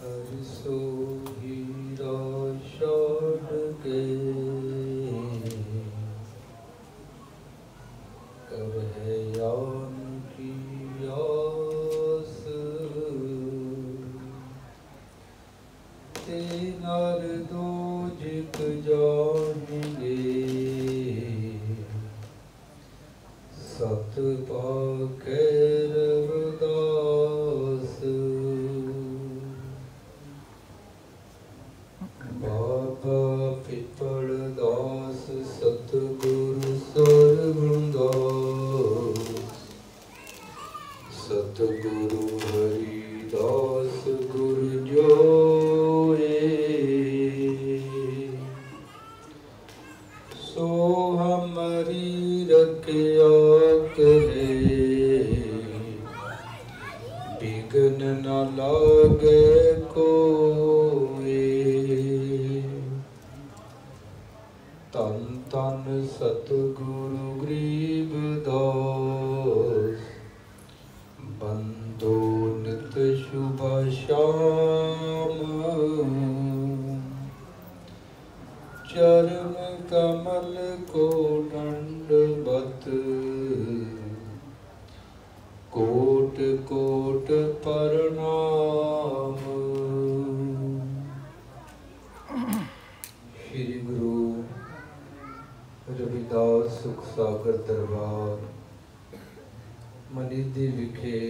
सो हीरा छोड़ के कर है यान की आस ते नर दो जिक जानेंगे सत पाके रविदास बाबा पिपल दास सतगुरु सरगुणदास सतगुरु हरिदास गुरु जोए सो हमारी रखिया करे बिघन न लागे कोई तन तन सतगुरु गरीबदास बंदो नित शुभ श्याम चरण कमल को दंडवत कोट कोट प्रणाम। श्री गुरु रविदास सुख सागर दरबार मनीदी विखे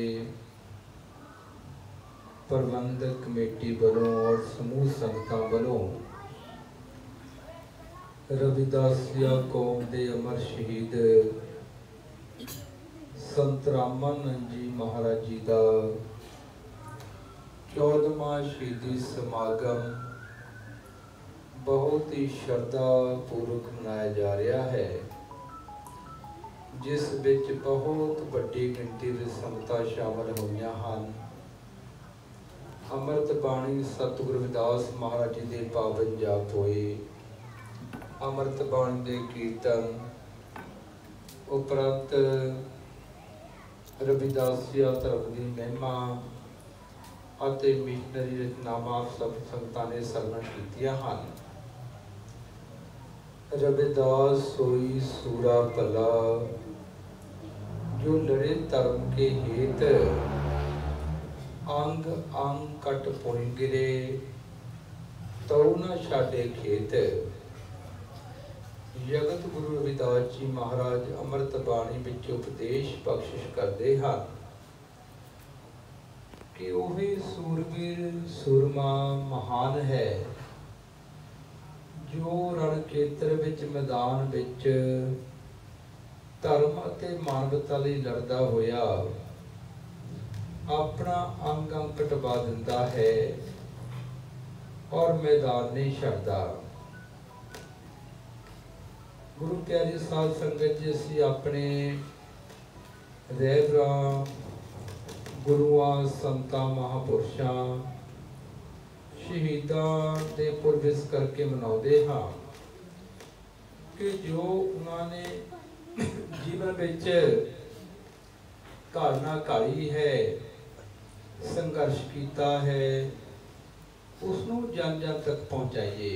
प्रबंधक कमेटी वालों और समूह संगतां वालों रविदासिया कौम के अमर शहीद संत रामानंद जी महाराज जी का 14वां शहीदी समागम बहुत ही श्रद्धा पूर्वक मनाया जा रहा है, जिस विच बहुत वड्डी गिनती दे संगतां शामिल होईयां हन। अमृत बाणी सतगुरु रविदास महाराज जी के पावन जाप होए, अमृत बाणी के कीर्तन उपरंत रविदासिया धर्म की महिमा अते मिशनरी रचनावां सब संगतां ने सरवण कीतियां हन। रविदास सोई सूरा भला जो लड़े धर्म के हेत अंग अंग कट पुन गिरे तो न छाडे खेत। जगत गुरु रविदास जी महाराज अमृत बाणी विच उपदेश बख्शिश करते हैं कि वही सूरवीर सुरमा महान है जो रण खेत्र विच मैदान विच धर्म अते मानवता लई लड़दा होया अपना अंग अंग कटवा दिंदा है और मैदान नहीं छड्डदा। गुरु प्यारी साध संगत जी असीं अपने रहबरां गुरुआं संतां महापुरुषां शहीदां दे पुरब इस करके मनाउंदे हां कि जो उन्होंने जीवन विच घालना घाली है, संघर्ष किया है, उसनूं जन जन तक पहुँचाइए।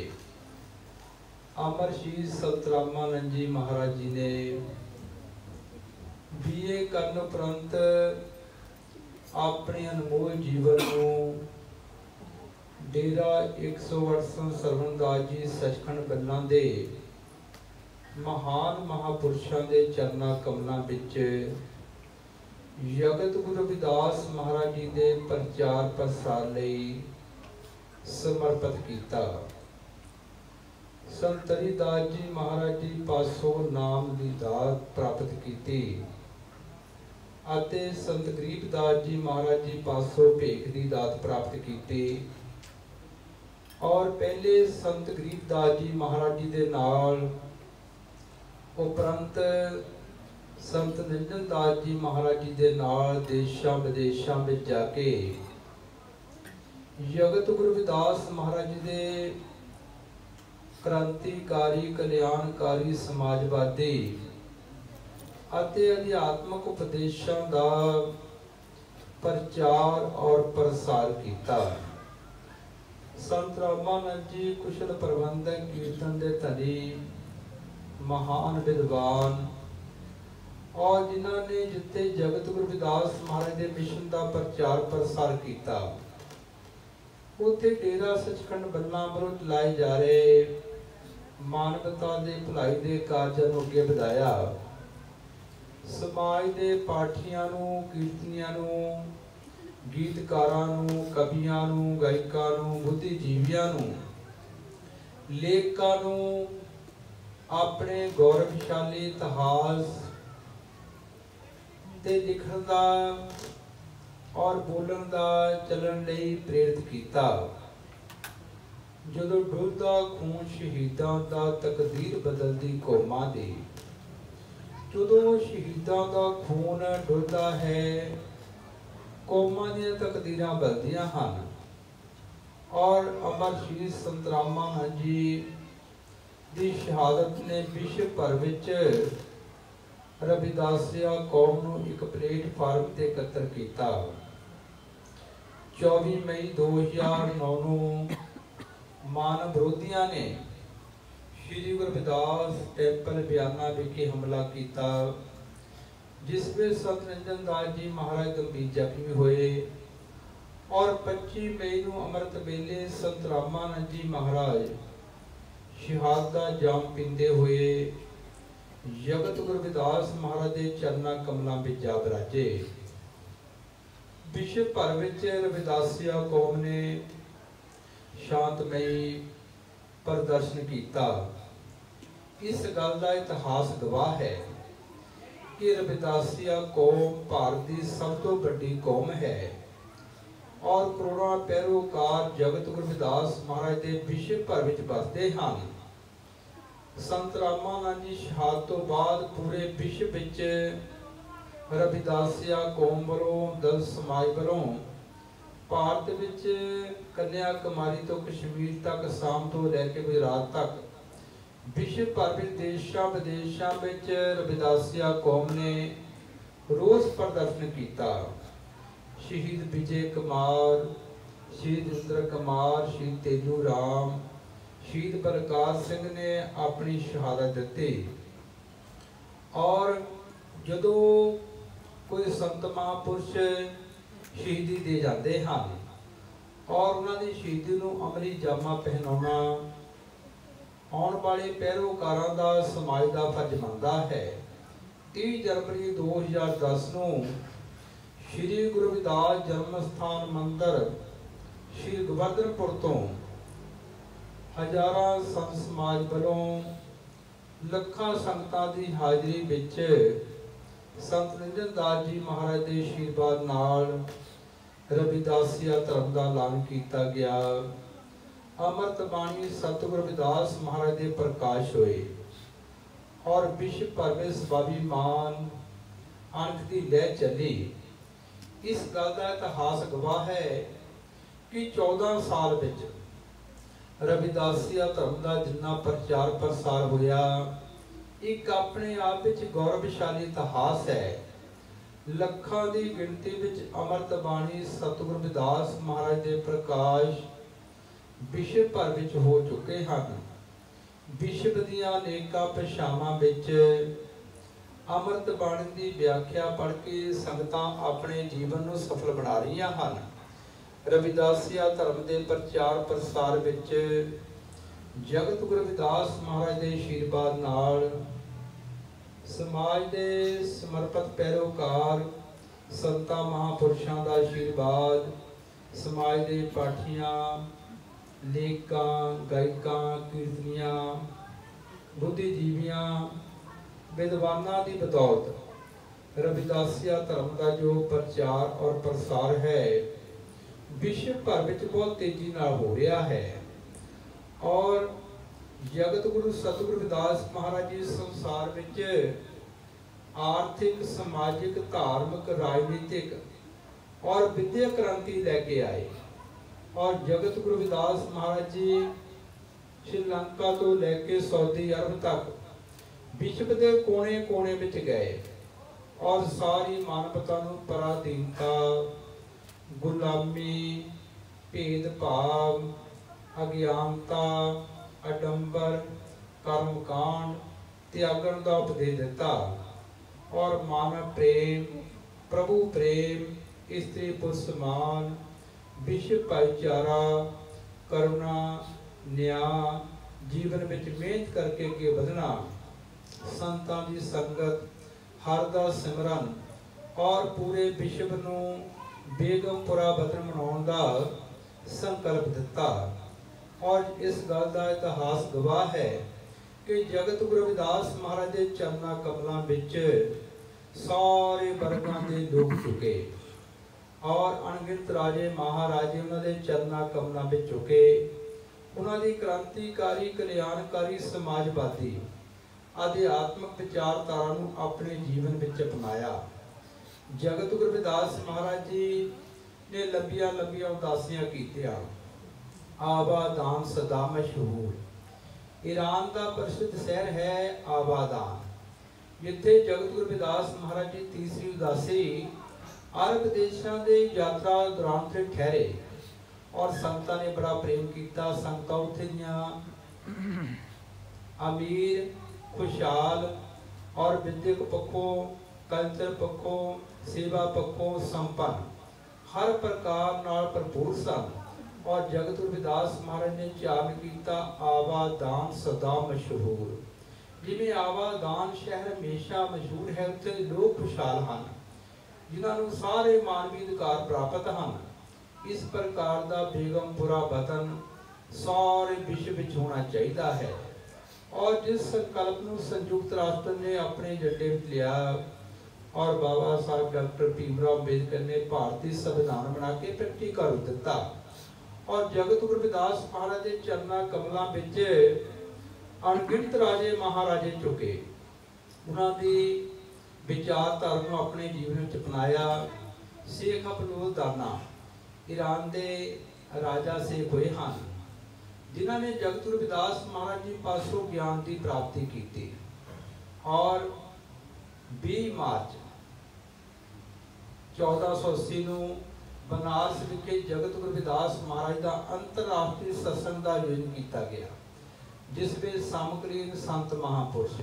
अमर शहीद संत रामानंद जी महाराज जी ने BA करने उपरंत अपने अनमोल जीवन को डेरा 108 सरवणदास जी सचखंड बल्लां दे महान महापुरुषों के चरना कमलों विच जगत गुरु रविदास महाराज जी के प्रचार प्रसार लई समर्पित किया। संत हरिदास जी महाराज जी पासों नाम की दात प्राप्त की अते संत गरीबदास जी महाराज जी पासों भेख की दात प्राप्त की और पहले संत गरीबदास जी महाराज जी के नाल उपरंत संत निरंजन दास जी महाराज जी के नाल देशां विदेशां में जाके जगत गुरु रविदास महाराज जी के क्रांतिकारी कल्याणकारी समाजवादी अते अध्यात्मक उपदेशों का प्रचार और प्रसार किया। संत रामानंद जी कुशल प्रबंधक कीर्तन दे धनी महान विद्वान और जिन्होंने जिते जगत गुरु रविदास महाराज के मिशन का प्रचार प्रसार किया उत्थे डेरा सचखंड बल्ला वालों चलाए जा रहे मानवता के भलाई के कार्यों को अगे बढ़ाया। समाज के पाठियां नूं, कीर्तनियां नूं, गीतकारां नूं, कवियां नूं, गायकां नूं, बुद्धिजीवियां नूं, लेखकां नूं अपने गौरवशाली इतिहास ते लिखण दा और बोलण दा चलन लई प्रेरित किया। जदों डुलदा खून शहीदां दा तकदीर बदलदी कौमां दी, जदों शहीदां दा खून डुलदा है कौमां दीयां तकदीरां बदलदियां हन। और अमर श्री संत रामानंद जी दी शहादत ने विश्व भर विच रविदासिया कौम नूं एक प्लेटफार्म ते एकत्र किया। 24 मई 2009 नूं मानव विरोधियों ने श्री गुरु रविदास टैंपल बयाना विखे हमला किया, जिस में संत रंजन दास जी महाराज गंभीर जख्मी हुए। और 25 मई नूं अमृत वेले संत रामानंद जी महाराज शहादत दा जाम पींदे हुए जगत गुरु रविदास महाराज के चरना कमलों में जा बराजे। विश्व भर विच रविदासिया कौम ने शांतमई प्रदर्शन किया। इस गल का इतिहास गवाह है कि रविदासिया कौम भारत की सब तो बड़ी कौम है और करोड़ों पैरोकार जगत गुरु रविदास महाराज के विश्व भर विच बसते हैं। संत रामानंद जी शहादत तो बाद पूरे विश्व विच रविदासिया कौम वालों दल समाज वालों भारत विच कन्याकुमारी तो कश्मीर तक, आसाम तो लैके गुजरात तक विश्व भर में देशों विदेशों में रविदासिया कौम ने रोस प्रदर्शन किया। शहीद विजय कुमार, शहीद इंद्र कुमार, शहीद तेजू राम, शहीद बलकार सिंह ने अपनी शहादत दी। और जदों कोई संत महापुरुष शहीदी दे जाते हैं और उन्होंने शहीदी नूं अमली जामा पहनाना आने वाले पैरोकारां दा समाज का फर्ज बनता है। 30 जनवरी 2010 नूं श्री गुरु रविदास जन्म स्थान मंदिर श्री गोवर्धनपुर तो हजारां संत समाज वालों लखां संगतां दी हाजरी विच संत रंजन दास जी महाराज के आशीर्वाद नाल रविदासिया धर्म का ऐलान किया गया। अमृत बाणी सतगुरु रविदास महाराज के प्रकाश हुए और विश्व भर में स्वाभिमान अणख की लहर चली। इस गल का इतिहास गवाह है कि 14 साल विच रविदासिया धर्म का जिन्ना प्रचार प्रसार होया एक अपने आप विच गौरवशाली इतिहास है। लखां दी गिनती विच अमृत बाणी सतगुरु रविदास महाराज के प्रकाश विश्व भर विच हो चुके हैं। विश्व दीयां अनेकां भाषावां विच अमृत बाणी की व्याख्या पढ़ के संगतां अपने जीवन नूं सफल बना रहीआं हन। रविदासिया धर्म के प्रचार प्रसार विच जगत गुरु रविदास महाराज के आशीर्वाद नाल समाज के समर्पित पैरोकार संतां महापुरुषों का आशीर्वाद, समाज के पाठियां, लेखकां, गायकां, कीर्तनियां, बुद्धिजीवियां, विद्वानां की बदौलत रविदासिया धर्म का जो प्रचार और प्रसार है विश्व भर में बहुत तेजी नाल हो रहा है। और जगत गुरु सतगुरु रविदास महाराज जी संसार विच आर्थिक, समाजिक, धार्मिक, राजनीतिक और विद्या क्रांति लैके आए। और जगत गुरु रविदास महाराज जी श्रीलंका तो लैके सऊदी अरब तक विश्व के कोने कोने में गए और सारी मानवता नूं पराधीनता, गुलामी, भेदभाव, अज्ञानता अडंबर कर्मकांड त्यागन का उपदेश दिता और मानव प्रेम प्रभु प्रेम स्त्री पुरुष समान विश्व भाईचारा करुणा न्याय जीवन में मेहनत करके अगे बढ़ना संतां की संगत हर दा सिमरन और पूरे विश्व नूं बेगमपुरा वतन मनाउण दा संकल्प दिता। और इस गल का इतिहास गवाह है कि जगत गुरु रविदास महाराज के चरना कमलों विच सारे वर्गों के लोग झुके और अणगिनत राजे महाराजे उन्होंने चरना कमलों में झुके। उन्होंने क्रांतिकारी कल्याणकारी समाजवादी आध्यात्मिक विचारधारा नूं अपने जीवन में अपनाया। जगत गुरु रविदास महाराज जी ने लंबिया लंबिया उदासियां कीतियां। आबादान सदा मशहूर ईरान का प्रसिद्ध शहर है आबादान, जिथे जगत गुरु रविदास महाराज जी तीसरी उदासी अरब देशों के यात्रा दौरान से ठहरे और संगतां ने बड़ा प्रेम किया। संगतां उत्थे दियां अमीर खुशहाल और विद्यक पक्षों कल्चर पक्षों सेवा पक्षों संपन्न हर प्रकार नाल भरपूर सन। और जगत गुरु रविदास महाराज ने चाल किया आबादान सदा मशहूर। जिमें आबादान शहर हमेशा मशहूर है, उत्थे लोग खुशहाल हैं जिन्होंने सारे मानवी अधिकार प्राप्त हैं। इस प्रकार का बेगमपुरा वतन सारे विश्व में होना चाहिए है। और जिस संकल्प को संयुक्त राष्ट्र ने अपने झंडे में लिया और बाबा साहब डॉक्टर भीमराव अंबेडकर ने भारतीय संविधान बना के प्रैक्टिकल रूप दिता। और जगत गुरु रविदास महाराज के चरना कमलों विच अणगिनत राजे महाराजे झुके। उन्होंने विचारधारा को अपने जीवन में अपनाया। शेख अब्दुल दाना ईरान के राजा शेख हुए हैं जिन्होंने जगत गुरु रविदास महाराज जी पासों ज्ञान की प्राप्ति की। और 20 मार्च 1480 को बनारस विखे जगत गुरु रविदास महाराज का अंतरराष्ट्रीय सत्संग का आयोजन किया गया, जिसमें समकालीन संत महापुरुष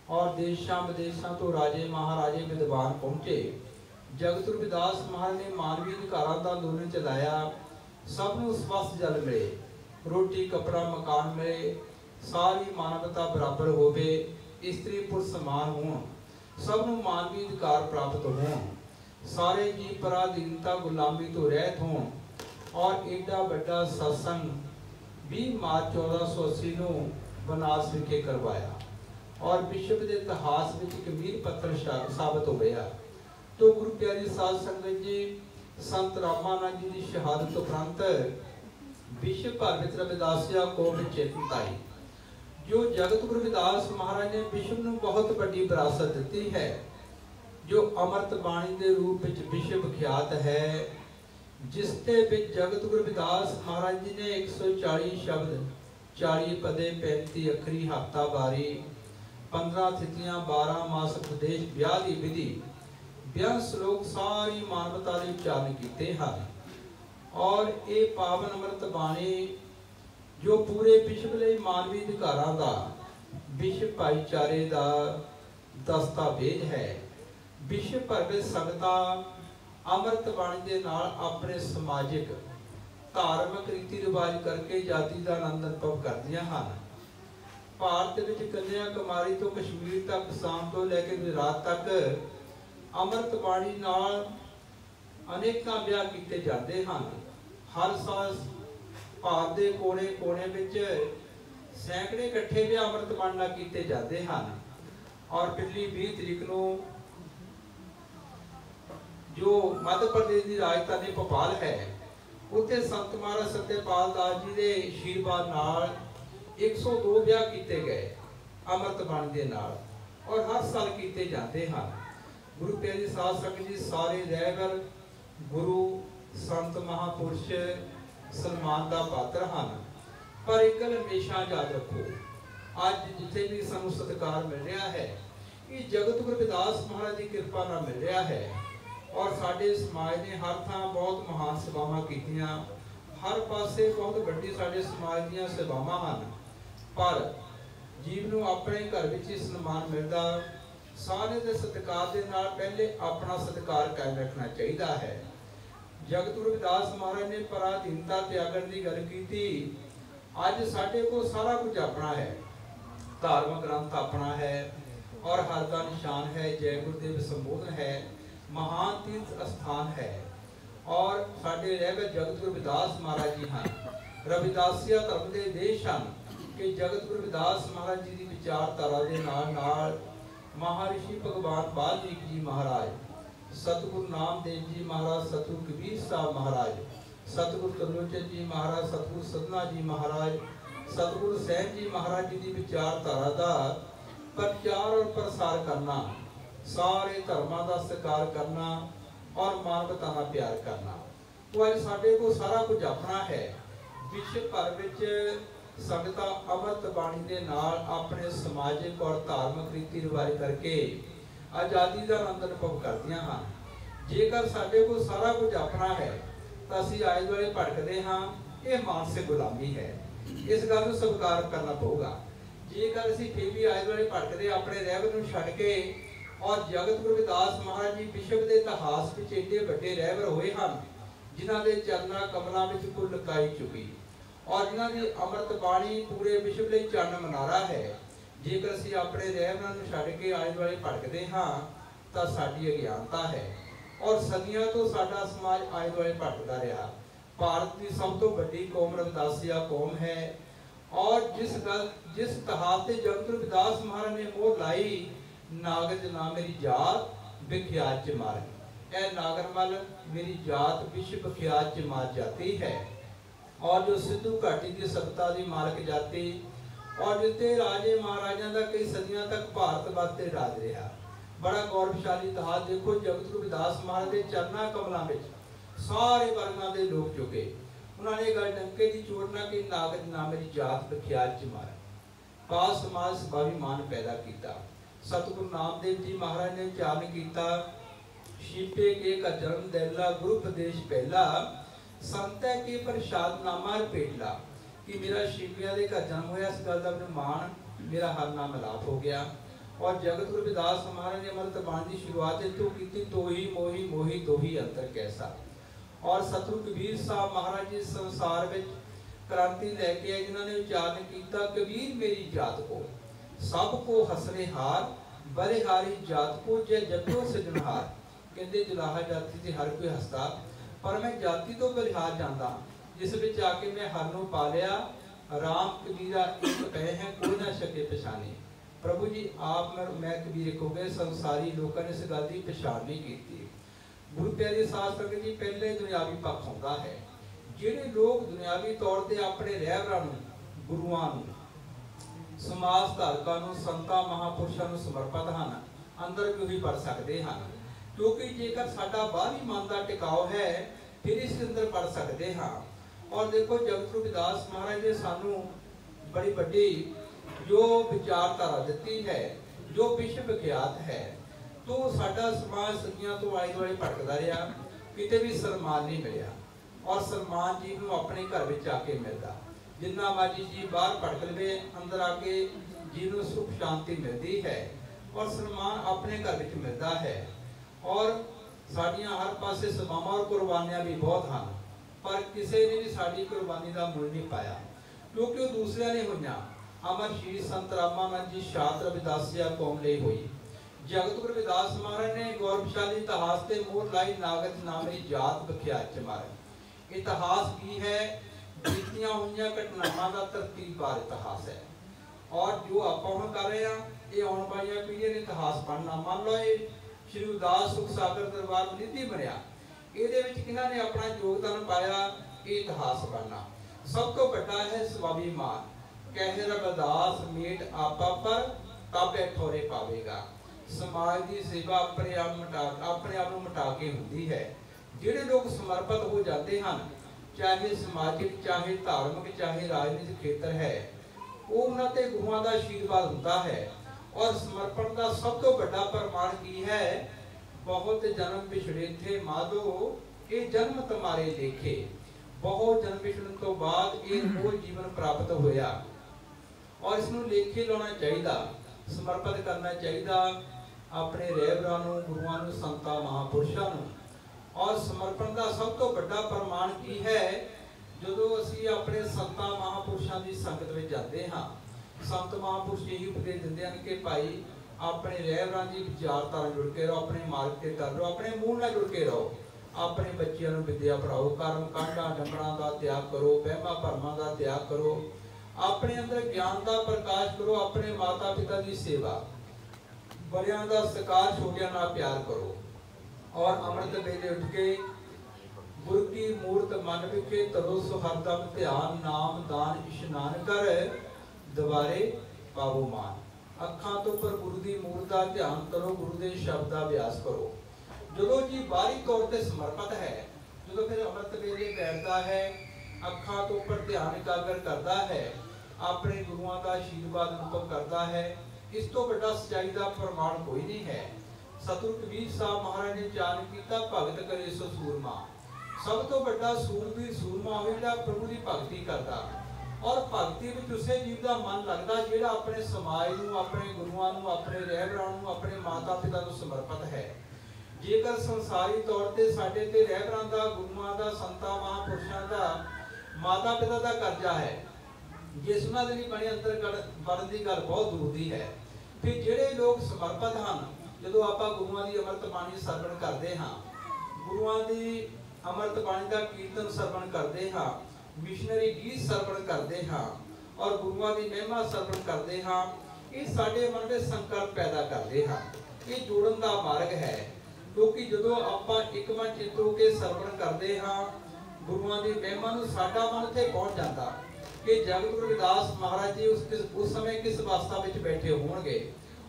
और देशों विदेशों तो राजे महाराजे विद्वान पहुंचे। जगत गुरु रविदास महाराज ने मानवीय अधिकारों का अंदोलन चलाया। सबनों स्वस्थ जल मिले, रोटी कपड़ा मकान मिले, सारी मानवता बराबर होवे, स्त्री पुरुष समान हों, सबनों मानवीय अधिकार प्राप्त हों, सारे जी पराधीनता गुलामी तो रहत हों। और एडा बड़ा सत्संग 20 मार्च 1480 को बनारस विखे करवाया और विश्व के इतिहास में एक मील पत्थर साबित हो गया। तो गुरु प्यारी साध संगत जी संत रामानंद जी की शहादत उपरंत विश्व भर में रविदासिया को चेतना आई। जो जगत गुरु रविदास महाराज ने विश्व को बहुत बड़ी विरासत दी है, जो अमृत बाणी के रूप में विश्व विख्यात है, जिसके विच जगत गुरु रविदास महाराज जी ने 140 शब्द 40 पदे 35 अखरी हफ्ता बारी 15 तिथियां 12 मास उपदेश ब्याह की विधि 20 श्लोक सारी मानवता के उच्चारण किए हैं। और ये पावन अमृत बाणी जो पूरे विश्व लिए मानवी अधिकारों का विश्व भाईचारे का दस्तावेज है। विश्व भर में संगतां अमृत बाणी के नाल अपने समाजिक धार्मिक रीति रिवाज करके जाति का आनंद अनुभव करदियां हन। भारत विच कन्याकुमारी तो कश्मीर तक शाम तो लैके गुजरात तक अमृत बाणी नाल अनेकां ब्याह किए जाते हैं। हर साल भारत के कोने कोने विच सैकड़े इकट्ठे ब्याह अमृत बाणी नाल किए जाते हैं। और पिछली 20 तरीक को जो मध्य प्रदेश की राजधानी भोपाल है, उत्थे संत महाराज सत्यपाल दास जी के आशीर्वाद नाल 102 ब्याह किए गए अमृत बाणी के नाल और हर साल किए जाते हैं। गुरु प्यारी साध संगत जी सारे रहबर गुरु संत महापुरुष सन्मान का पात्र हैं। पर एक गल हमेशा याद रखो, अज जिथे भी सानू सत्कार मिल रहा है ये जगत गुरु रविदास महाराज की कृपा नाल मिल रहा है। और साडे समाज ने हर थां बहुत महान सभावां कीतियां, हर पासे बहुत वड्डी साडे समाज दीयां सेवावां हन, पर जीव नूं अपने घर विच ही सन्मान मिलदा। सारे दे सत्कार दे नाल पहले अपना सत्कार कायम रखना चाहिदा है। जगत गुरु रविदास महाराज ने पराधीनता त्यागण की गल की। अज साडे कोल सारा कुछ अपना है, धार्मिक ग्रंथ अपना है और हर का निशान है, जय गुरुदेव संबोधन है, महान तीर्थ स्थान है और साडे रह गए जगत गुरु रविदास महाराज जी हैं। रविदासिया धर्म के देश हैं कि जगत गुरु रविदास महाराज जी की विचारधारा के नाल महर्षि भगवान वाल्मीकि जी महाराज, सतगुरु नामदेव जी महाराज, सतगुरु कबीर साहब महाराज, सतगुरु त्रिलोचन जी महाराज, सतगुरु सदना जी महाराज, सतगुरु सैन जी महाराज जी की विचारधारा का प्रचार और प्रसार करना, सारे धर्मां का सत्कार करना और मानवता का प्यार करना। तो अज साडे को सारा कुछ अपना है। विश्व भर विच संगतां अमृत बाणी दे नाल अपने समाजिक और धार्मिक रीति रिवाज करके आज़ादी का आनंद अनुभव करदियां हैं। जेकर साडे को सारा कुछ अपना है तो असीं आले दुआले भटकदे हाँ, ये मानसिक गुलामी है। इस गल नूं स्वीकार करना पऊगा। जेकर असीं फिर भी आले दुआले भटकदे अपने रहबर नूं छड्ड के, और जगत गुरु रविदास महाराज जी विश्व के इतिहास में एडे वड्डे रहबर होए हैं जिन्हां दे चरना कमलों में कुल लुकाई चुकी और जिन्हां दी अमृत बाणी पूरे विश्व लई चन्न मनारा है। जेकर असीं अपने रहबरां नूं छड्ड के आले दुआले भटकदे हाँ तां साडी अज्ञानता है और सदियों तो साडा समाज आले दुआले भटकदा रहा। भारत की सब तो वड्डी कौम रविदासिया कौम है और जिस इतिहास से जगत गुरु रविदास महाराज ने मोहर लाई, नागर ना मेरी जात विख्यात च मार, ए नागरमल मेरी जात विश्व विख्यात च मार जाती है। और जो सिद्धू घाटी की सत्ता की मालक जाति और जिते राजे महाराजा का कई सदियों तक भारत वास्ते राज रहा। बड़ा गौरवशाली इतिहास देखो, जगत गुरु रविदास महाराज के चरना कमलों में सारे वर्गों के लोग चुके। उन्होंने गल डंके की चोड़ना कि नागरिक ना मेरी जात विख्यात च मार, पास समाज स्वाभिमान पैदा किया। सतगुरु नामदेव जी महाराज ने उच्चारण किया, शीपे के का जन्म दैला गुरु उपदेश पहला, संत के प्रसाद नामा पेटला। कि मेरा शिविया के घर जन्म होया, इस गल का मैनूं मान, मेरा हर नाम मिलाप हो गया। और जगत गुरु रविदास महाराज ने अमृत बाणी की शुरुआत इत्थों की, तो ही मोही मोही तो ही अंतर कैसा। और सतगुरु कबीर साहब महाराज जी संसार में क्रांति लैके आए, जिन्होंने उच्चारण किया, कबीर मेरी जात को सबको हसने हार, बलिहारी जात को जय जगो सिरजनहार। कहते जुलाहा जाति से हर कोई हसदा, पर मैं जाति तो बलिहार जाता जिस विच आके मैं हर नूं पा लिया। राम कबीरा एक कहे हैं कोई ना सके पछाने। प्रभु जी आप मैं कबीर एक हो गए, संसारी लोगों ने इस गल की पछाण नहीं की। गुरु प्यारे शास्त्र जी पहले दुनियावी पक्ष होता है। जिहड़े लोग दुनियावी तौर पर अपने रहबरां नूं, गुरुआं नूं, समाज धारकां नूं, संतां महापुरुषां नूं समर्पित हैं, अंदर भी वही पढ़ सकते हैं। क्योंकि जेकर साडा बाहरी मन का टिकाव है फिर इस अंदर पढ़ सकते हाँ। और देखो जगत गुरु रविदास महाराज ने सानू बड़ी बड़ी जो विचारधारा दी है, जो विश्व विख्यात है। तो साडा समाज सदियों तो आले दुआले भटकदा रहा, किते भी सम्मान नहीं मिलिया। और सम्मान जी नूं अपने घर में आके मिलता, जिन्ना मर्जी जी बाहर भटक लवे, अंदर आके जी नूं सुख शांति मिलती है और सम्मान अपने घर में मिलता है। और साड़ियाँ हर पासे सभावां और कुर्बानियां भी बहुत हैं, पर किसी ने भी साड़ी कुर्बानी का मुल नहीं पाया, क्योंकि वो दूसरिया ने हुई। अमर श्री संत रामानंद जी शाद रविदासिया कौम लई हुई। जगत गुरु रविदास महाराज ने गौरवशाली इतिहास से मोहर लाई, नागरिक ना मेरी जात विख्यात च मार। इतिहास की है, बीतियां हुई घटनावां का तरतीबवार इतिहास है। और जो आप हुण कर रहे हैं, ये आने वाली पीढ़ी ने इतिहास पढ़ना। मान लो ये श्री उदास सुख सागर दरबार निधि बनया, ये किन्हां ने अपना योगदान पाया, ये इतिहास बनना। सब तो बड़ा है स्वाभिमान, कहे रविदास मेट आपा पर ताबे ठोरे पावेगा। समाज की सेवा अपने आप मिटा के होती है। जिहड़े लोग समर्पित हो जाते हैं, चाहे समाजिक, चाहे धार्मिक, चाहे राजनीतिक क्षेत्र है, वो उन्होंने गुरुओं का आशीर्वाद होता है। और समर्पण का सब तो बड़ा प्रमाण की है, बहुत जन्म पिछड़े थे माधो, ये जन्म तुम्हारे देखे। बहुत जन्म मिशन तो बाद ये वो जीवन प्राप्त होया और इसनूं लेखे लाना चाहिए, समर्पित करना चाहिए अपने रहबरां नूं, गुरुआं नूं, संतां महापुरुषां नूं। और समर्पण का सब तो बड़ा प्रमाण की है, जो असी अपने संतां महापुरुषों की संगत में जाते हाँ, संत महापुरुष यही उपदेश देते हैं कि भाई अपने रहबरां की विचारधारा जुड़ के रहो, अपने मार्ग से कर लो, अपने मूल नाल जुड़ के रहो, अपने बच्चों को विद्या पढ़ाओ, कर्म कांडा डंगरां का त्याग करो, वहमां भरमां का त्याग करो, अपने अंदर ज्ञान का प्रकाश करो, अपने माता पिता की सेवा, बड़ियां का सत्कार, छोटियां नाल प्यार करो। और अमृत वेले उठ के गुरु की मूर्त मन विखे तरो सुहरदम ध्यान, नाम दान इशनान कर दवारे पावो मान। अखां तो पर गुरु की मूर्त का ध्यान करो, गुरु के शब्द का अभ्यास करो। जो जी बाहरी तौर पर समर्पित है, जो फिर अमृत वेले बैठता है, अखां तो पर ध्यान एकाग्र करता है, अपने गुरुआं का आशीर्वाद अनुभव करता है, इस तो बड़ा सच्चाई का प्रमाण कोई नहीं है। सतगुरु कबीर साहब महाराज ने चान किया, भगत करे सो सूरमा। सब तो बड़ा सूरवीर सूरमा हो जिहड़ा प्रभु की भगती करता, और भगती में उसे जीव का मन लगता जिहड़ा अपने समाज नूं, अपने गुरुआं नूं, अपने रहबरां नूं, अपने माता पिता नूं समर्पित है। जेकर संसारी तौर पर साडे ते रहबरां दा, गुरुआं दा, संतां महापुरुषां दा, माता पिता का कर्जा है, जिस उन्हां दे नहीं बने अंतर बनन की गल बहुत दूर दी है। फिर जिहड़े लोग समर्पित हैं, जो आप गुरुआं की अमृत बाणी सरवण करते हाँ, गुरुआं की अमृत बाणी का कीर्तन सरवण करते हाँ, मिशनरी गीत सरवण करते हाँ, और गुरुआं की महिमा सरवण करते हाँ, ये साडे मन में संकल्प पैदा करते हाँ। ये जोड़न का मार्ग है, क्योंकि जो आप एक मन चित होकर सरवण करते हाँ गुरुआं की महिमा नूं, साडा मन उत्थे पहुंच जाता कि जगत गुरु रविदास महाराज जी उस समय किस अवस्था में बैठे होंगे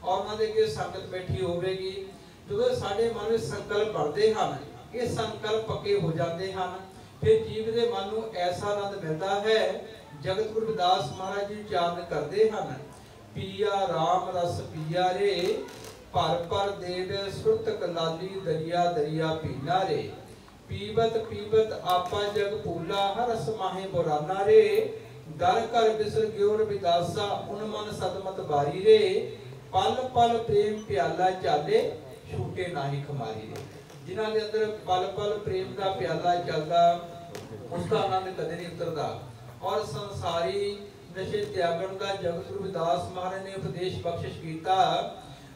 और उन्होंने अगे संगत बैठी होगी। जो साडे मन में संकल्प बढ़ते हैं, ये संकल्प पक्के हो जाते हैं, फिर जीव के मन को ऐसा आनंद मिलता है। जगत गुरु रविदास महाराज जी उच्चारण करते हैं, पिया राम रस पिया रे, पर पर देव सुरत कलाली, दरिया दरिया पीना रे, पीबत पीबत आपा जग भूला, हरस माहे बुराना रे, दर कर बिसर गयो रविदासा, उन मन सदमत बारी रे, पल पल प्रेम प्याला चाले, छूटे नाही खमारी रे। जिन्हां दे अंदर पल पल प्रेम का प्याला चलता, उसका आनंद कदे नहीं उतरता। और संसारी नशे त्यागण का जगत गुरु रविदास महाराज ने उपदेश बख्शिश किया,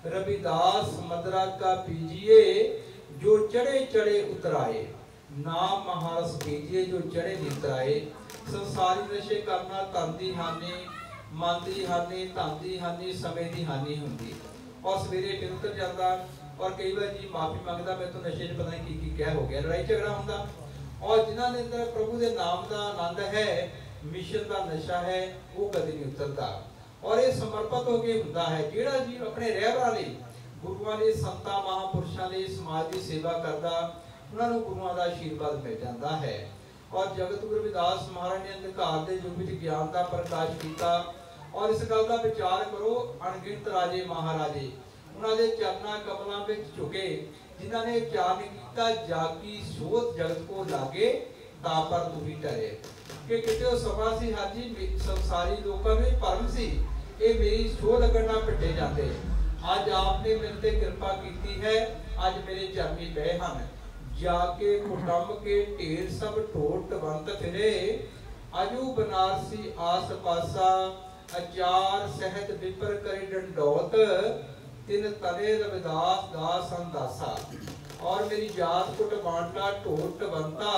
रविदास मदरा का पीजिए, जो चढ़े चढ़े उतराए, नाम महारस पीजिए, जो चढ़े नहीं उतराए। संसारी नशे करना धन की हानि, मन की हानि, धन की हानि, समय की हानि होंगी, और सवेरे फिर उतर जाता, और कई बार जी माफी मंगता, मैं तो नशे पता नहीं की क्या हो गया, लड़ाई झगड़ा होंदा। और जिन्होंने अंदर प्रभु के नाम का आनंद है, मिशन का नशा है, वो कभी नहीं उतरता। और ये समर्पित होकर होंदा है, जिहड़ा जी अपने रहबरां लई, गुरुआं लई, संतां महापुरुषां लई समाज की सेवा करता, उन्होंने गुरुआं का आशीर्वाद मिल जाता है। और जगत गुरु रविदास महाराज ने अंधकार के युग में ज्ञान का प्रकाश किया, और इस गल का विचार करो, अणगिनत राजे महाराजे उन्होंने चरणा कमलों में झुके, जिन्होंने उच्चारण किया, जाकी शोध जगत को लागे, तापर तुही टरे। कि किते सभा सी हाजी संसारी लोगों में भरम सी, ये मेरी शोध करना पिटे जाते, आज आपने मेरे ते कृपा की है, आज मेरे चरनी बह हैं, जाके कुटुंब के ढेर सब टोट बंत फिरे, अजू बनारसी आस पासा, अचार सहत विपर करे डंडौत, तिन तले रविदास दास अंदासा। और मेरी जात कुट बांटला टोट बनता,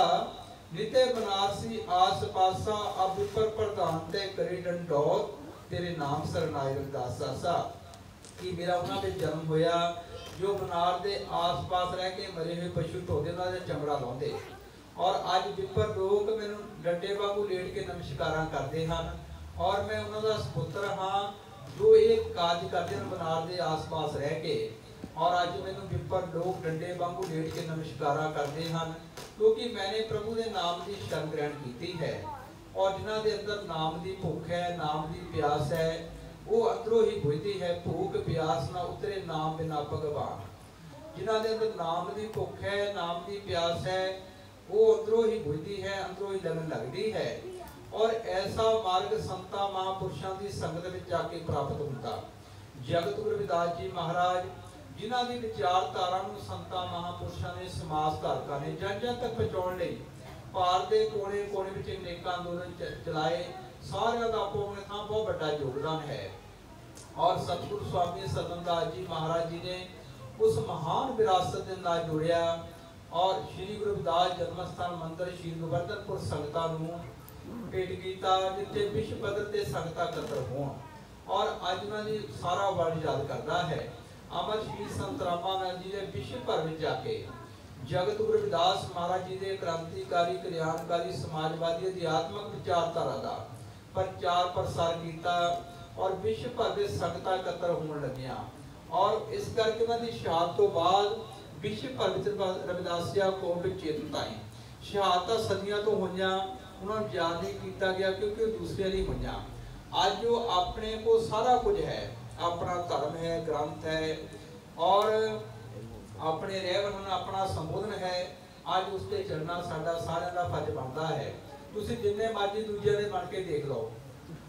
निते बनारसी आस पासा, अब विपर प्रधान ते करे डंडौत, तेरे नाम सरनाए रविदासा सा। कि मेरा उन्होंने जन्म होया, जो बनार के आस पास रह के मरे हुए पशु ढोते उन्होंने चमड़ा लाते, और अज विपर लोग मैनू डंडे वांगू लेट के नमस्कारा करते हैं, और मैं उन्होंने सपुत्र हाँ जो ये कार्य करते हैं बनार के आस पास रह के। और अज मैनू विपर लोग डंडे वांगू लेट के नमस्कारा करते हैं, क्योंकि मैंने प्रभु के नाम की शरण ग्रहण की है। और जिन्हों के अंदर नाम की भुख है, नाम की प्यास है, वो अंदरों ही बुझती है, भूख प्यास ना उतरे नाम बिना भगवान। जिन्हों के अंदर नाम की भुख है, नाम की प्यास है, वो अंदरों ही बुझती है, अंदरों ही लगन लगती है। और ऐसा मार्ग संतां महापुरुषों की संगत में जाके प्राप्त होता। जगत गुरु रविदास जी महाराज जिन्हां दी विचारधारा नूं संतां महापुरुषों ने समाज धारकां ने जन जन तक पहुंचाउण लई ਭਾਰਤ ਦੇ कोने-कोने ਵਿੱਚ अनेक अंदोलन चलाए। सारिਆਂ ਦਾ ਆਪੋ ਆਪਣੇ ਥਾਂ बहुत बड़ा योगदान है। और सतगुरु स्वामी सरवनदास जी महाराज जी ने उस महान विरासत के नाल जुड़िया और श्री गुरु रविदास जन्म स्थान मंदिर श्री गोवर्धनपुर संगतां नूं भेट कीता, जिथे विश्व पद्धर ते संगतां इकट्ठा होण। और अज उन्हां दी सारा वर्ल्ड याद करता है। अमर श्री संत रामानंद जी ने विश्व भर में जाके जगत गुरु रविदास महाराज जी ने क्रांतिकारी, कल्याणकारी, समाजवादी, अध्यात्मक विचारधारा का प्रचार प्रसार किया और विश्व भर में संगतां इकट्ठा होने लगियां। और इस करके उन्हां दी शहादत तो बाद विश्व भर में रविदासिया कौम में चेतना आई। शहादतां सदियां तो होईयां, उन्हां नूं याद नहीं किया गया क्योंकि दूसरियां नहीं होईयां। अज जो अपने को सारा कुछ है, अपना धर्म है, ग्रंथ है और अपने रहन अपना संबोधन है, अज उस पर चलना साडा सारिਆਂ ਦਾ फर्ज बनता है। तुसीं जिन्ने मर्जी दूजिਆਂ ਦੇ बन के देख लो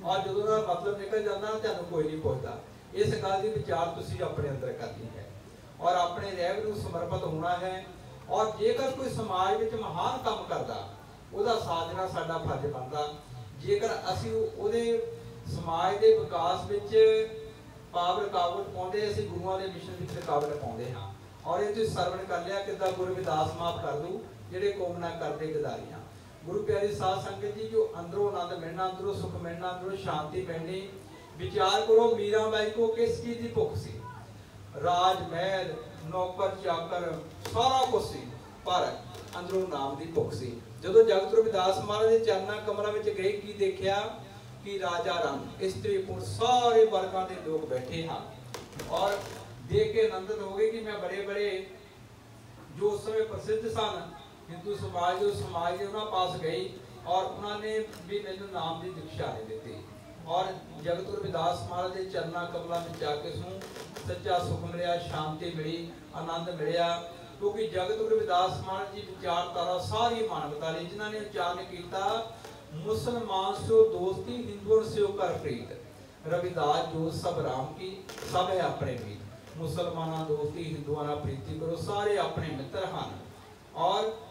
और जो मतलब निकल जाता तुहानूं कोई नहीं पुछदा। इस गल की विचार तुसीं अपने अंदर करनी है और अपने रहन नूं समर्पित होना है। और जेकर कोई समाज विच महान काम करदा ਉਹਦਾ साथ देना साडा फर्ज बनता। जेकर असीं ਉਹਦੇ समाज के विकास विच पाव रुकावट पाउंदे, असीं गुरुआं दे मिशन विच रुकावट पाउंदे हां। और ये तुसीं सरवण कर लिया किद्दां गुरु रविदास माफ कर दूं जिहड़े कौम ना करदे गदारियां। गुरु प्यारी साध संगत जी, जो अंदरों आनंद मिलना, अंदरों सुख मिलना, अंदरों शांति मिलनी। विचार करो मीराबाई को किस चीज़ की भुख सी? राज महल, नौकर चाकर सारा कुछ सी, पर अंदरों नाम की भुख सी। जदों जगत रविदास महाराज के चरणा कमलों में गए की देखा कि राजा रंग, स्त्री पुरुष सारे वर्गों के लोग बैठे हैं और देख के आनंदित हो गए कि मैं बड़े बड़े जो उस समय प्रसिद्ध सन हिंदू समाज के उन्होंने पास गई और उन्होंने भी मैंने नाम की दीक्षा नहीं दी। और जगत गुरु रविदास महाराज के चरणा कमलों में जाके सूँ सच्चा सुख मिलिया, शांति मिली, आनंद मिलिया। क्योंकि जगत गुरु रविदास महाराज जी विचारधारा सारी मानवता ने जिन्होंने उच्चारण किया, मुसलमान से दोस्ती, हिंदुओं से कर प्रीत, रविदास जो सब राम की सब है अपने मीत। मुसलमाना दोस्ती, हिंदुओं प्रीति करो, सारे अपने मित्र हैं। और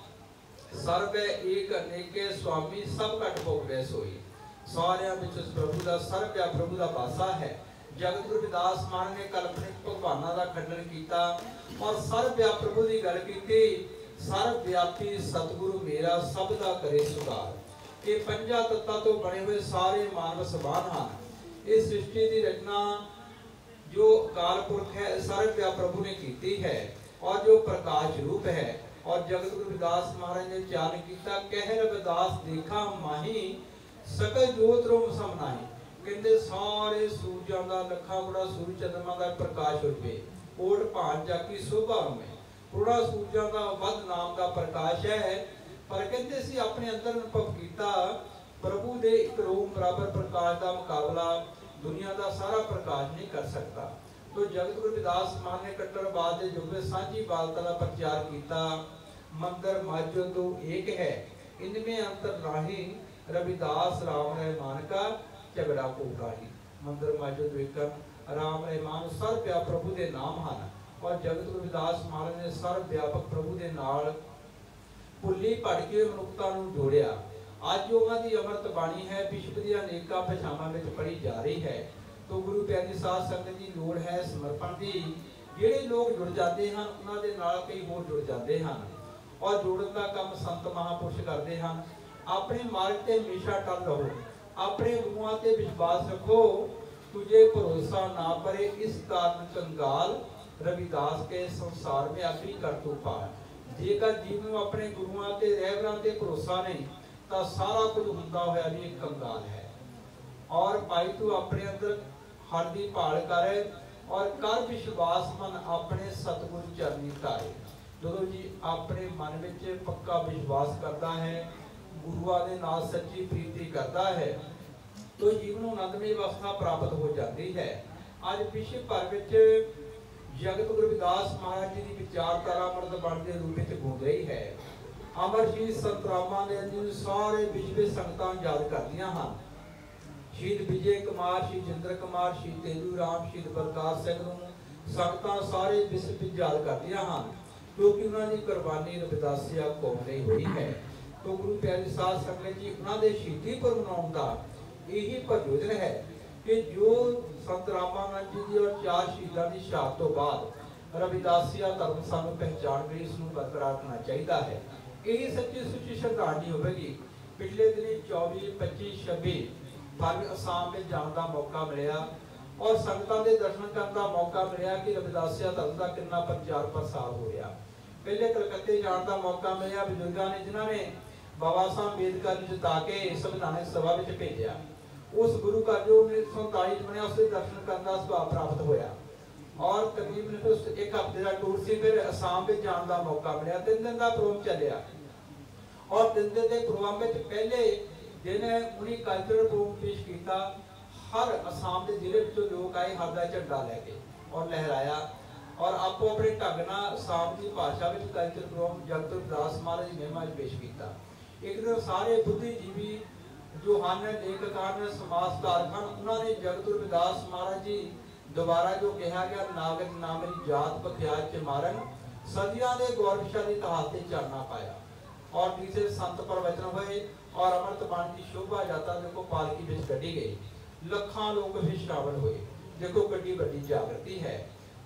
सर्व एक अनेके स्वामी सब घट भोग वै सोई। सारियां विच प्रभु का सर्व प्रभु का वासा है। जगत गुरु रविदास महाराज ने कल्पनिक भगवाना का खंडन किया और सर्व प्रभु की गल की। सर्वव्यापी सतगुरु मेरा सब दा करे सुधार। ये पंजा तत्तां तो बने हुए सारे मानव समान हैं। इस सृष्टि की रचना जो काल पुरख है सर्व प्रभु ने की है और जो प्रकाश रूप है। और जगत गुरु रविदास महाराज ने उच्चारण किया, कह रविदास देखा माही सकल जोत रोम समनाही। कहते सारे सूरजां दा लखा गुड़ा सूरज चंद्रमा का प्रकाश होवे, कोट भान जाकी शोभा में थोड़ा सूरजां दा वध नाम का प्रकाश है। पर कहते सी अपने अंदर अनुभव किया प्रभु दे एक रोम बराबर प्रकाश का मुकाबला दुनिया का सारा प्रकाश नहीं कर सकता। तो जगत गुरु रविदास महाराज ने कट्टरवाद के युग में सांझी बालता का प्रचार किया। मंदिर मस्जिद तो एक है, इनमें अंतर नहीं, रविदास राम रहमान का झगड़ा कोटा ही। मंदिर मस्जिद एक राम रहमान सर्व प्रभु के नाम हैं। और जगत गुरु रविदास महाराज ने सर्व व्यापक प्रभु के नाल भुली भटके मनुखता नूं जोड़िया। अज उन्होंने अमृत बाणी है विश्व की अनेक भाषावां में पढ़ी जा रही है। तो गुरु प्यारी साध संगत की लोड़ है समर्पण की। जिहड़े लोग जुड़ जाते हैं उन्होंने नाल कई होर जुड़ जाते हैं और जोड़न का काम संत महापुरुष करते हैं। अपने मार्ग से हमेशा टल रहो, अपने गुरुओं से विश्वास रखो, तुझे भरोसा ना परे इस कारण कंगाल, रविदास के संसार में अभी कर तू पार। जेकर जीव नूं अपने गुरुओं से रहबरां ते भरोसा नहीं तो सारा कुछ हुंदा होया भी एक कंगाल है। और भाई तू अपने अंदर हर दी भाल कर और कर विश्वास मन अपने सतगुरु चरनी धारे। जो जी अपने मन में पक्का विश्वास करता है, गुरुआ के नाल सच्ची प्रीति करता है, तो जीवन आनंदमय अवस्था प्राप्त हो जाती है। अज विश्व भर में जगत गुरु रविदास महाराज जी की विचारधारा अमृत बाणी के रूप में गूंज रही है। ਅਮਰਜੀਤ ਸੰਤ ਰਾਮਾ ਨੇ ਜੀ ਸਾਰੇ ਵਿਸ਼ਵੇ ਸੰਗਤਾਂ ਯਾਦ ਕਰਦੀਆਂ ਹਨ। ਸ਼ਹੀਦ ਵਿਜੇ ਕੁਮਾਰ, ਸ਼ਹੀਦ ਜਿੰਦਰ ਕੁਮਾਰ, ਸ਼ਹੀਦ ਤੇਜੂ ਰਾਮ, ਸ਼ਹੀਦ ਬਲਕਾਰ ਸਿੰਘ ਨੂੰ ਸੰਗਤਾਂ ਸਾਰੇ ਵਿਸ਼ਵ ਯਾਦ ਕਰਦੀਆਂ ਹਨ, ਕਿਉਂਕਿ ਉਹਨਾਂ ਦੀ ਕੁਰਬਾਨੀ ਰਵਿਦਾਸੀਆ ਕੌਮ ਲਈ ਹੋਈ ਹੈ। तो गुरु प्यारे साध संगत जी उन्होंने शहीदी पर मनाने का यही प्रयोजन है कि जो संत रामानंद जी की और 4 शहीदों की शहादत तो बाद रविदासिया धर्म सानू पहचान गई, इसमें बरकरार रखना चाहिए है। यही सच्ची सुची श्रद्धांजलि होगी। पिछले दिन 24, 25, 26 फरवरी असम में जाने का मौका मिला और संगतां दे दर्शन करने का मौका मिला कि रविदासिया धर्म का कितना प्रचार प्रसार हो रहा। पहले कलकत्ते जाने का मौका मिला बजुर्गों ने, जिन्होंने बाबा साहब अंबेडकर जी जिता के संविधानिक सभा में भेजा। उस गुरु का जो 1947 बनया उसके दर्शन करने का सुभाव प्राप्त होया और तकरीबन एक हफ्ते का टूर से फिर असम में जाने का मौका मिला। 3 दिन का प्रोग्राम चलिया और 3 दिन के प्रोग्राम में पहले दिन उन्हें कल्चरल प्रोग्राम पेश किया। हर असम के जिले में लोग आए, हर का झंडा लैके और लहराया और आपो अपने ढंग नाल असम की भाषा में कल्चरल प्रोग्राम जगत रविदास महाराज की महिमा पेश किया। एक दिन सारे बुद्धिजीवी जो हैं, लेखकार ने, समाज सुधारक हैं, उन्होंने जगत रविदास महाराज जी दोबारा जो कहा गया नागरिक ना मेरी जात बख्यात च मारन, सदियों के गौरवशाली इतिहास से चानना पाया और तीसरे संत प्रवचन हुए और अमृत बाणी की शोभा यात्रा देखो पालकी में कढ़ी गई, लखां लोग भी शामिल हुए। देखो कितनी बड़ी जागृति है।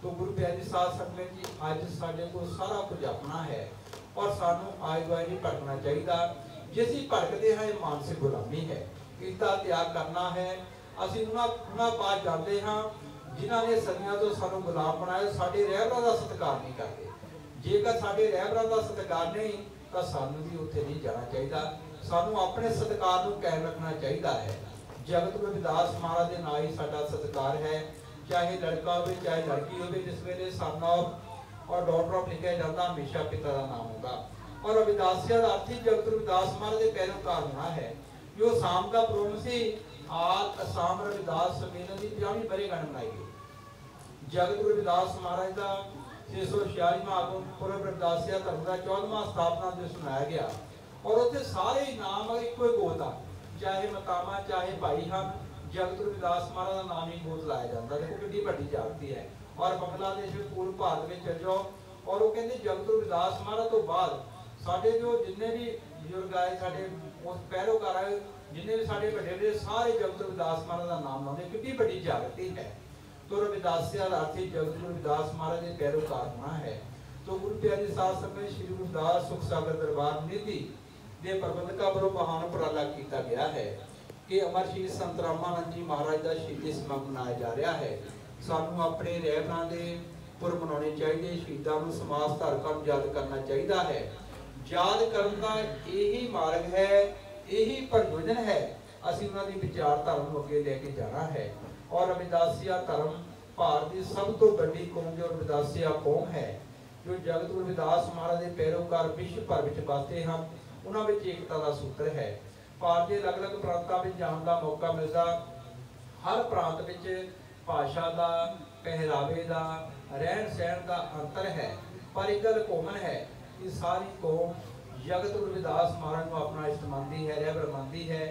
तो गुरु प्यारी साध संगत जी अज साडे को सारा कुछ अपना है और सानू आए दुआए नहीं भटकना चाहिए। जिसी भटकते हैं मानसिक गुलामी है, इसका त्याग करना है। असीं उन्हां पास जाते हाँ जिन्होंने सदियों तो सानू गुलाम बनाया, साडे रहबरां दा सत्कार नहीं करते। जेकर साडे रहबरां दा सत्कार नहीं तो सानू भी उत्थे नहीं जाना चाहिए। सानू अपने सत्कार नूं कायम रखना चाहिए है। जगत रविदास महाराज दे नाल ही साडा सत्कार है, चाहे लड़का हो चाहे लड़की हो। जिस वेले सन ऑफ और डॉटर ऑफ लिखा जाता हमेशा पिता का नाम होगा और रविदासिया का अर्थ ही जगत रविदास महाराज के पैरोकार होना है। जो शाम का प्रोग्राम से आज असम रविदास सम्मेलन की 50वीं वर्षगांठ मनाई गई। जगत रविदास महाराज का 646वां गुरपुरब रविदासिया धर्म का 14वां स्थापना दिवस मनाया गया और उत्थे सारे नाम इको ही बोलता, चाहे मतामा चाहे भाई हम, जगत रविदास महाराज का नाम ही गोद लाया जाता। देखो कितनी बड़ी जागृति है। और बांग्लादेश में पूर्व भारत में चल जाओ और वो कहते जगत रविदास महाराज तो बाद साडे जो जिन्ने भी बुजुर्ग आए, साडे उस पैरोकार आए, जिन्ने भी साडे बड़े बड़े सारे जगत रविदास महाराज का नाम लाते। कितनी बड़ी जागृति है। तो रविदासिया का अर्थ जगत रविदास महाराज के पैरोकार होना है। तो गुरु प्यारी साध संगत श्री गुरुदास सुख सागर दरबार निधि के प्रबंधकों वालों महान उपराला किया गया है कि अमर श्री संत रामानंद जी महाराज का शहीदी समागम मनाया जा रहा है। सानू अपने रहबरां दे पुर मनाने चाहिए, शहीदों को समाज धारकों को याद करना चाहिए है। याद करने का यही मार्ग है, यही प्रयोजन है। असीं उन्हां दी विचारधारा नूं अगे लेके जाना है और रविदासिया धर्म भारत की सब तो बड़ी कौम जो रविदासिया कौम है, जो जगत रविदास महाराज के पैरोकार विश्व भर में बसते हैं, उन्हां विच एकता का सूत्र है। भारत के अलग अलग प्रांतों में जाने का मौका मिलता। हर प्रांत में भाषा का, पहरावे का, रहन सहन का अंतर है, पर एक गल कॉमन है कि सारी कौम जगत रविदास महाराज को अपना इष्ट मानती है, रहबर मानती है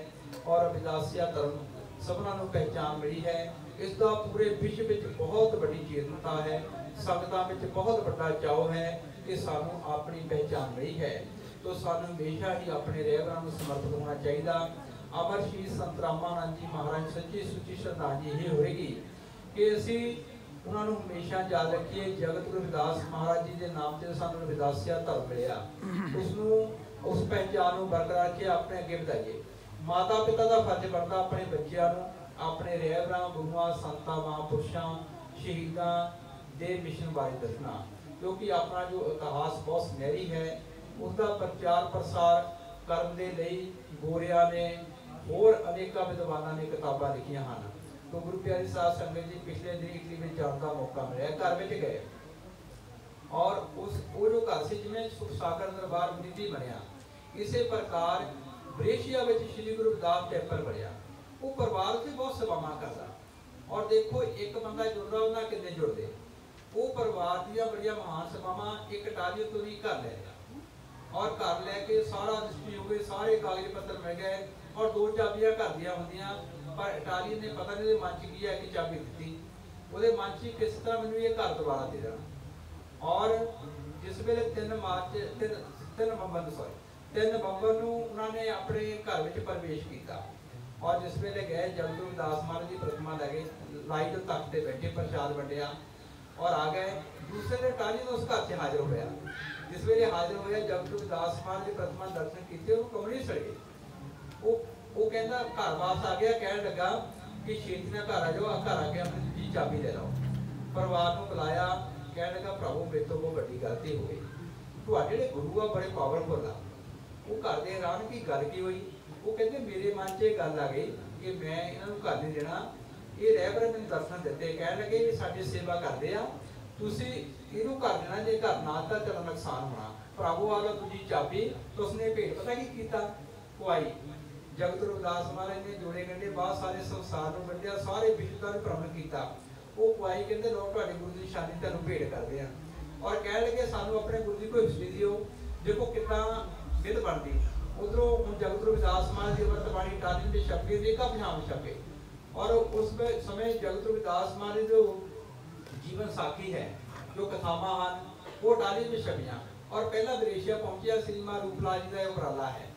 और रविदासिया धर्म सबना को पहचान मिली है। इसका पूरे विश्व में बहुत बड़ी चेतनता है, संगतां में बहुत बड़ा चाव है कि सानू अपनी पहचान मिली है। तो सानू हमेशा ही अपने रहबरां को समर्पित होना चाहिए। अमर श्री संत रामानंद जी महाराज सच्ची सुची श्रद्धांजलि ये होगी कि असी उन्होंने हमेशा याद रखिए। जगत रविदास महाराज जी के नाम से सानू रविदासिया धर्म मिलिया, उसनू उस पहचान को बरकरार रखिए, अपने अगे बढ़ाइए। माता पिता का फर्ज बनता अपने बच्चों को अपने रहबरां, गुरुआं, संतां, महापुरुषों, शहीदों के मिशन बारे दसना, क्योंकि अपना जो इतिहास बहुत सुनहरी है, उसका प्रचार प्रसार करने के लिए गोरिया ने और अनेक विद्वानों ने किताबां लिखियां हैं। तो गुरु प्यारी साध संगत जी पिछले दिन इटली में जाने का मौका मिला, घर में गए और उस वो जो घर से जिमें सुख सागर दरबार निधि बनया, इसी प्रकार ब्रेशिया में श्री गुरु रविदास टेम्पल बनया। वो परिवार से बहुत सेवावां करता और देखो एक बंदा जुड़ता उन्हें कितने जुड़ते। वो परिवार दी बड़िया महान सेवावां एक टाली तो नहीं कर लेगा और घर लैके सारा रजिस्ट्री हो गई, सारे कागज पत्र मिल गए और 2 चाबियां घर दियां होंदियां, पर इटालियन ने पता नहीं मन च की है कि चाबी दी वो मन च किस तरह मैंने ये घर दोबारा दे देना। और जिस वे 3 नवंबर को उन्होंने अपने घर में प्रवेश किया और जिस वे गए जगत रविदास महाराज की प्रतिमा लैके लाई जो तख्त से बैठे प्रसाद वंडिया और आ गए। दूसरे दिन इटालियन उस घर से हाजिर होया, जिस वे हाजिर होया जगत रविदास महाराज की प्रतिमा दर्शन किए, कमरे सड़ गए। वो कहता घर वापस आ गया, कह लगा कि छेती ना घर आ जाओ, घर आके अपनी दूजी चाबी ले लो। परिवार को बुलाया, कह लगा प्रभु मेरे तो बहुत बड़ी गलती हो गई, तुहाडे जिहड़े गुरु आ बड़े पावरफुल आ। वो घर के हैरान की गल की हुई, वो कहते मेरे मन च गल आ गई कि मैं इन्हों घर नहीं देना, ये रहबर मैंने दर्शन दिते, कह लगे ये साडी सेवा करते आ, तुसीं इहनूं घर देना, जे घर ना तो तेरा नुकसान होना। प्रभु वाला दूजी चाबी तो उसने भेंट पता की कीता, खुआई। जगत रविदास महाराज ने जोड़े गंढे बाद सारे संसार को वंडिया, सारे विश्व का भ्रमण किया। वो खुआई कहते लोग तुहाडे गुरु की निशानी तुहानूं भेंट करते हैं और कह लगे सानूं अपने गुरु की कोई हिस्ट्री दिओ, देखो कितना विध बनती। उधरों हम जगत रविदास महाराज की वर्तमानी इटालियन में छपी, देखा पंजाब में छपे और उस समय जगत रविदास महाराज जो जीवन साखी है, जो कथावां हैं, वो इटालियन में छपियां और पहला विदेशिया पहुंचा सिनेमा रूपलाल जी का उपराला है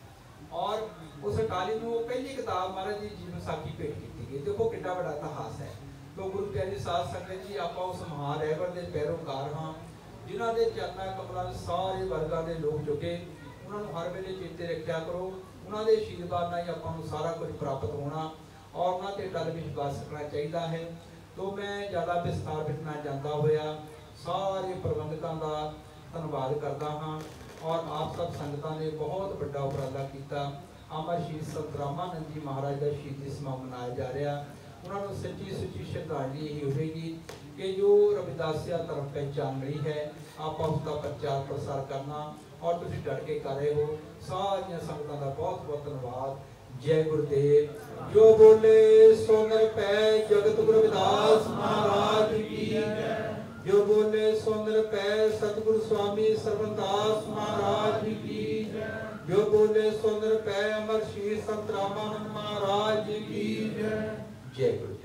और उस इटालियन को पहली किताब महाराज जी जीवन साखी भेंट की गई। देखो कितना बड़ा इतिहास है। तो गुरु प्यारी साध संगत जी, आप उस महान रहबर के पैरोकार हाँ, जिन्हों के चरणा कमलों में सारे वर्गों के लोग झुके, उन्होंने हर वेले चेते रखा करो, उन्होंने आशीर्वाद नाल आपां सारा कुछ प्राप्त होना और उन्होंने डर विश्वास रखना चाहिए है। तो मैं ज़्यादा विस्तार में ना जाता होया सारे प्रबंधकों का धन्यवाद करता हाँ और आप सब संगतां ने बहुत बड़ा उपराला किया। अमर शहीद संत रामानंद जी महाराज का शहीदी समारोह मनाया जा रहा, उन्होंने सच्ची सुची श्रद्धांजलि यही होगी कि जो रविदासिया तरफ पहचान मिली है, आप उसका प्रचार प्रसार करना और तुम डट के कर रहे हो। सारिया संगतां का बहुत बहुत धन्यवाद। जय गुरुदेव। जो बोले सो नर पै जगत गुरु रविदास महाराज की जय। जो बोले सो नर पै सतगुरु स्वामी सरवणदास महाराज की जय। जो बोले सो नर पै अमर शहीद संत रामानंद महाराज की जय। जय गुरु।